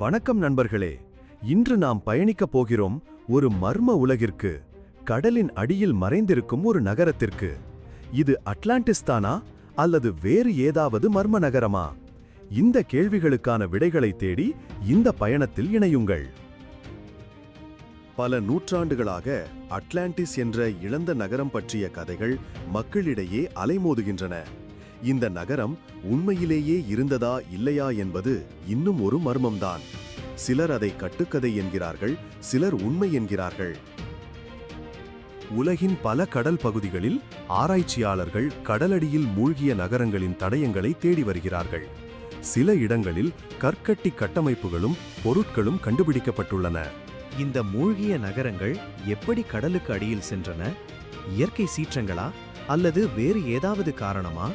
வணக்கம் நண்பர்களே. இன்று நாம் பயணிக்கப் போகிறோம் ஒரு மர்ம உலகிற்கு, கடலின் அடியில் மறைந்திருக்கும் ஒரு நகரத்திற்கு. இது அட்லாண்டிஸ் தானா அல்லது வேறு ஏதாவது மர்ம நகரமா? இந்த கேள்விகளுக்கான விடைகளை தேடி இந்த பயணத்தில் இணையுங்கள். பல நூற்றாண்டுகளாக அட்லாண்டிஸ் என்ற இழந்த நகரம் பற்றிய கதைகள் மக்களிடையே அலைமோதுகின்றன. இந்த நகரம் உண்மையிலேயே இருந்ததா இல்லையா என்பது இன்னும் ஒரு மர்மம்தான். சிலர் அதை கட்டுக்கதை என்கிறார்கள், சிலர் உண்மை என்கிறார்கள். உலகின் பல கடல் பகுதிகளில் ஆராய்ச்சியாளர்கள் கடலடியில் மூழ்கிய நகரங்களின் தடயங்களை தேடி வருகிறார்கள். சில இடங்களில் கற்கட்டி கட்டமைப்புகளும் பொருட்களும் கண்டுபிடிக்கப்பட்டுள்ளன. இந்த மூழ்கிய நகரங்கள் எப்படி கடலுக்கு அடியில் சென்றன? இயற்கை சீற்றங்களா அல்லது வேறு ஏதாவது காரணமா?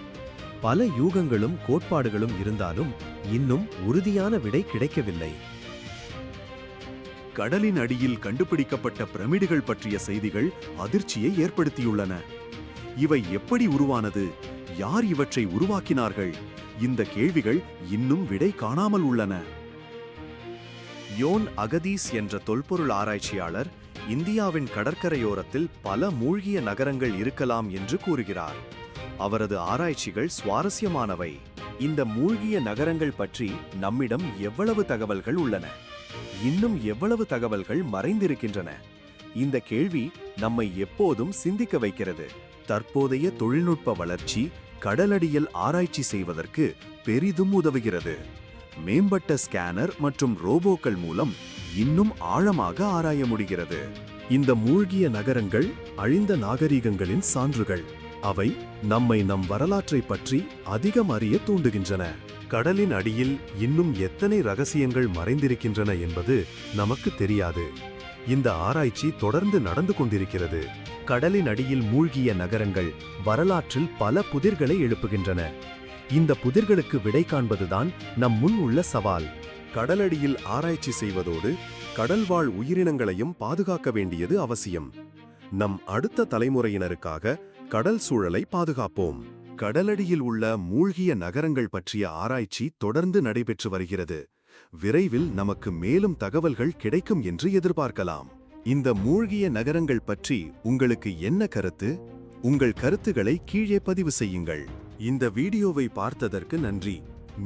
பல யூகங்களும் கோட்பாடுகளும் இருந்தாலும் இன்னும் உறுதியான விடை கிடைக்கவில்லை. கடலின் அடியில் கண்டுபிடிக்கப்பட்ட பிரமிடுகள் பற்றிய செய்திகள் அதிர்ச்சியை ஏற்படுத்தியுள்ளன. இவை எப்படி உருவானது? யார் இவற்றை உருவாக்கினார்கள்? இந்த கேள்விகள் இன்னும் விடை காணாமல் உள்ளன. யோன் அகதீஸ் என்ற தொல்பொருள் ஆராய்ச்சியாளர் இந்தியாவின் கடற்கரையோரத்தில் பல மூழ்கிய நகரங்கள் இருக்கலாம் என்று கூறுகிறார். அவரது ஆராய்ச்சிகள் சுவாரஸ்யமானவை. இந்த மூழ்கிய நகரங்கள் பற்றி நம்மிடம் எவ்வளவு தகவல்கள் உள்ளன? இன்னும் எவ்வளவு தகவல்கள் மறைந்திருக்கின்றன? இந்த கேள்வி நம்மை எப்போதும் சிந்திக்க வைக்கிறது. தற்போதைய தொழில்நுட்ப வளர்ச்சி கடலடியில் ஆராய்ச்சி செய்வதற்கு பெரிதும் உதவுகிறது. மேம்பட்ட ஸ்கேனர் மற்றும் ரோபோக்கள் மூலம் இன்னும் ஆழமாக ஆராய முடிகிறது. இந்த மூழ்கிய நகரங்கள் அழிந்த நாகரீகங்களின் சான்றுகள். அவை நம்மை நம் வரலாற்றை பற்றி அதிகம் அறிய தூண்டுகின்றன. கடலின் அடியில் இன்னும் எத்தனை ரகசியங்கள் மறைந்திருக்கின்றன என்பது நமக்கு தெரியாது. இந்த ஆராய்ச்சி தொடர்ந்து நடந்து கொண்டிருக்கிறது. கடலின் அடியில் மூழ்கிய நகரங்கள் வரலாற்றில் பல புதிர்களை எழுப்புகின்றன. இந்த புதிர்களுக்கு விடை காண்பதுதான் நம் முன் உள்ள சவால். கடலடியில் ஆராய்ச்சி செய்வதோடு கடல்வாழ் உயிரினங்களையும் பாதுகாக்க வேண்டியது அவசியம். நம் அடுத்த தலைமுறையினருக்காக கடல் சூழலை பாதுகாப்போம். கடலடியில் உள்ள மூழ்கிய நகரங்கள் பற்றிய ஆராய்ச்சி தொடர்ந்து நடைபெற்று வருகிறது. விரைவில் நமக்கு மேலும் தகவல்கள் கிடைக்கும் என்று எதிர்பார்க்கலாம். இந்த மூழ்கிய நகரங்கள் பற்றி உங்களுக்கு என்ன கருத்து? உங்கள் கருத்துக்களை கீழே பதிவு செய்யுங்கள். இந்த வீடியோவை பார்த்ததற்கு நன்றி.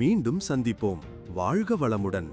மீண்டும் சந்திப்போம். வாழ்க வளமுடன்.